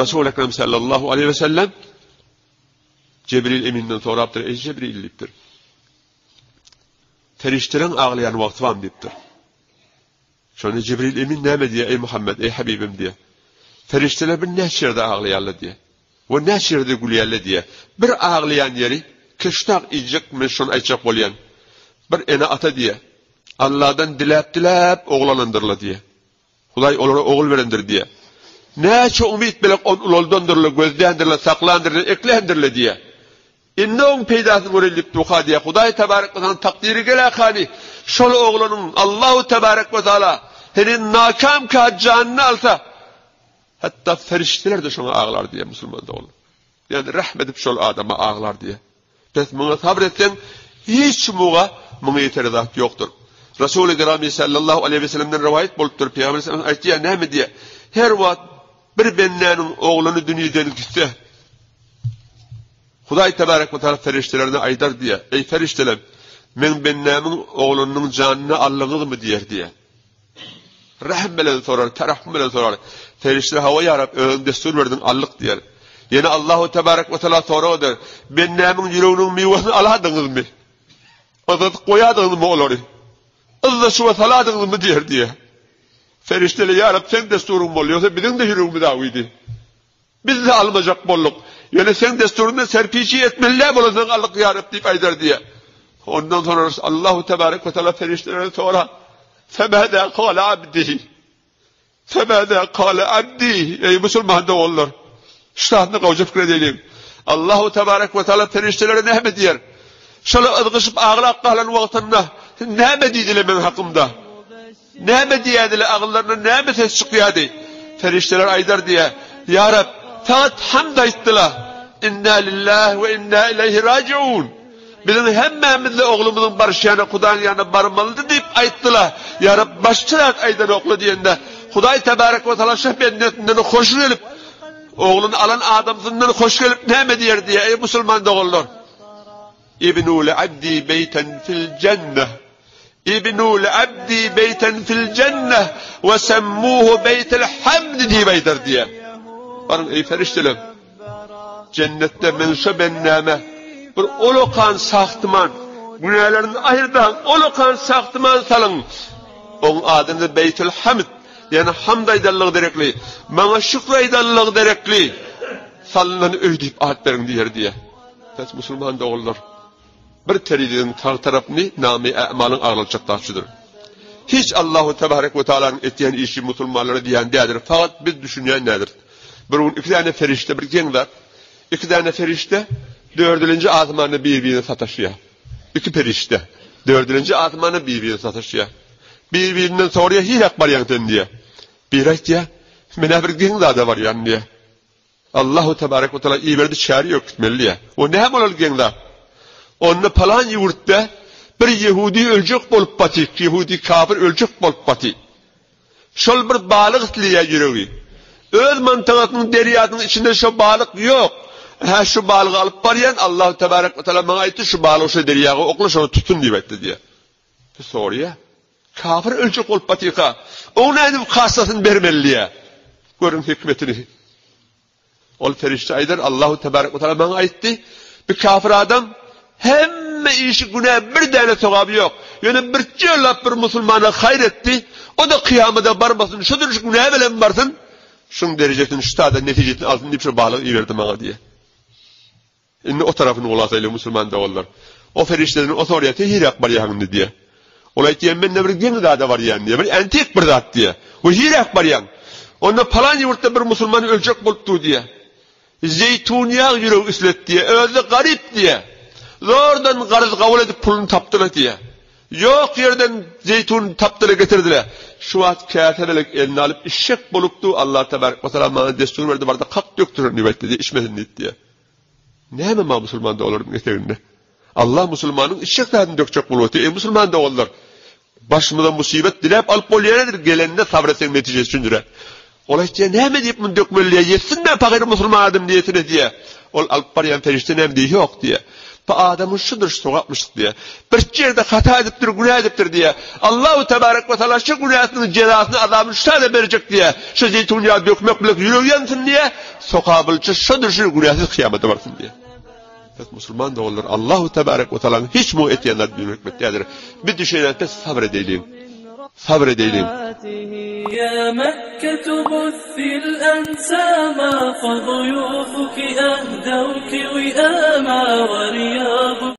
Resul-i Ekrem sallallahu aleyhi ve sellem Cebril Emin'den soraptır. Ey Cebril diptir. Feriştelerin ağlayan vakti var mı diptir. Şöyle Cebril Emin ne diye ey Muhammed ey Habibim diye. Ferişteler bir neşirde ağlayarlar diye. Ve neşirde gülüyorlar diye. Bir ağlayan yeri kışnak icik mi şunu ayçak olayan. Bir ene ata diye. Allah'dan dilep oğlanındırlar diye. Huday onlara oğul verendir diye. Neçe umit bilek on uloldandırlar, gözlendirler, saklandırlar, eklendirler diye. İnne'un peydasını görelip duha diye. Huday tebarek ve ta'ala takdiri gelakani. Şol oğlanın Allahu tebarek ve ta'ala henin nakam ka canını alsa hatta ferişteler de şuna ağlar diye Müslüman da olur. Yani rahmetip şol adama ağlar diye. Biz buna sabretsen hiç buna itirazat yoktur. Resul-i Kirami sallallahu aleyhi ve sellem'den rivayet buluptur. Peygamber sallallahu aleyhi ve sellem aytiya ne diye? Her vaat bir bennenin oğlunu dünyadan gitse Huday tebarek ve ta'ala feriştelerine aydar diye. Ey ferişteler men bennemin oğlunun canını allığız mı diye. Rahm bilen sorar, terahhüm bilen sorar. Ferişteler hava yarab öğün destur verdin allık diyer. Yine Allahu tebarek ve ta'ala soruyor. Bennemin yüreğinin meyvesini aladınız mı? Azat koyadınız mı oğları? Azza şu ve saladınız mı diye. Ferişteler yarab sen desturun mu oluyorsa bizim de yüreğimiz davidi. Biz de almayacak bolluk. Yani sen desturunda serpiçi etmeliler bolasın allık yarab deyip aydar diye. Ondan sonra Allahu tebarek ve ta'ala feriştelere sonra فَمَاذَا قَالَ عَبْدِهِ فَمَاذَا قَالَ عَبْدِهِ Ey Müslüman da olur. Şahını kavca fikir edelim. Allahu tebarek ve ta'ala feriştelere ne mi diyer? Şöyle ıdgışıp ağlak kalan vaktinde ne mi deydiler benim hakkımda? Ne mi diyediler ağıllarına ne mi ses çıkıyordu? Ferişteler aydar diye. Ya Rab fakat hamd ettiler. İnna lillahi ve inna ileyhi raciun. Bizim hemmemizle oğlumuzun barışyanı Kuday'ın yanına barmalıdır deyip ayttılar. Ya Rab başçılar aydan oğlu diyende Kuday tebarek ve ta'ala şeh bennetinden hoş gelip oğlunu alan adamsından hoş gelip ne mi diyer diye ey Müslüman da oğullar. İbnû le'abdi beyten fil cenneh. İbnû le'abdi beyten fil cenneh ve semmûhu beytel hamd diye beyder diye. Bakın ey ferişteler cennette menşe benname bir olokan sahtıman, günahlarını ayırdan olokan sahtıman salın. Onun adını Beytül Hamd, yani hamd aydallığı derekli, bana şükür aydallığı derekli, salından öydeyip ahat verin diye. Biz Müslüman da olurlar. Bir teridinin tarafını nami e'malın ağılacak taşıdır. Hiç Allahu Tebarek ve Teala'nın ettiğin işi Müslümanlara diyen değildir. Fakat biz düşünen nedir? Bunun iki tane ferişte bir gen var. İki tane ferişte dördüncü azmanı birbirine sataşıyor. İki perişte. Dördüncü azmanı birbirine sataşıyor. Birbirinden soruyor hiç akbar yankın diye. Bir ay diye. Menafik din da var yani diye. Allahu Tebarek ve Teala iyi verdi çağrı yok gitmeli diye. O ne hem olur genler? Onun falan yurtta bir Yahudi ölecek bolup batik. Yahudi kafir ölecek bolup batik. Şol bir balık diye yürüyor. Öz mantıqatının deriyatının içinde şu balık yok. Ha şu balığı alıp barayan Allah Tebarek ve Teala bana aytti şu balığı şu deriyağı okla şunu tutun diye diye. Soruyor. Kafir ölecek olup batika. Ona enim kasasını vermeli diye. Görün hikmetini. Ol ferişte aydır Allah Tebarek ve Teala bana aytti. Bir kafir adam hemme işi günah bir tane sevabı yok. Yani bir cellap bir Müslümana hayır etti. O da kıyamada barmasın. Şudur şu günah bile varsın. Şunun derecesini şu tada neticesini alsın deyip şu balığı iyi verdi bana diye. İnne o tarafını olasayla Müslüman da olurlar. O ferişlerin otoriyeti hiç akbar yanında diye. Olay diye ben ne bir gemi daha da var yani diye. Bir antik bir zat diye. O hiç akbar yan. Onda falan yurtta bir Müslüman ölecek buluttu diye. Zeytun yağı yürek üslet diye. Öyle garip diye. Zordan garız kavul edip pulunu taptılar diye. Yok yerden zeytun taptılar getirdiler. Şu at kâterelik elini alıp işek buluttu. Allah Tebarek ve Teala bana destur verdi. Barda kalk döktürür nübet diye. İçmesin diye. Ne hemen ma Müslüman da olur eteğinde. Allah Müslümanın işek dağını dökecek bulutu. Müslüman da olur. Başımıza musibet dilep alıp oluyanedir. Geleninde sabretsen neticesi çündüre. Olay diye ne hemen deyip bunu dökmeliye. Yetsin de fakir Müslüman adım diyetine diye. Ol alıp barayan ferişte ne diye yok diye. Bu adamın şudur sokakmışlık diye. Bir yerde hata ediptir, günah ediptir diye. Allahu Tebarek ve Teala şu günahının cezasını adamın şöyle verecek diye. Şu zeytinyağı dökmek bile yürüyorsun diye. Sokabılçı şudur şu günahsız kıyamete varsın diye. Evet, Müslüman da olur. Allahu Tebarek ve Teala'nın hiç mu etiyenler düğün hükmetlidir. Bir düşünente sabredelim. Sabredelim. يا مكة بثي الأنساما فضيوفك أهدوك وئاما ورياض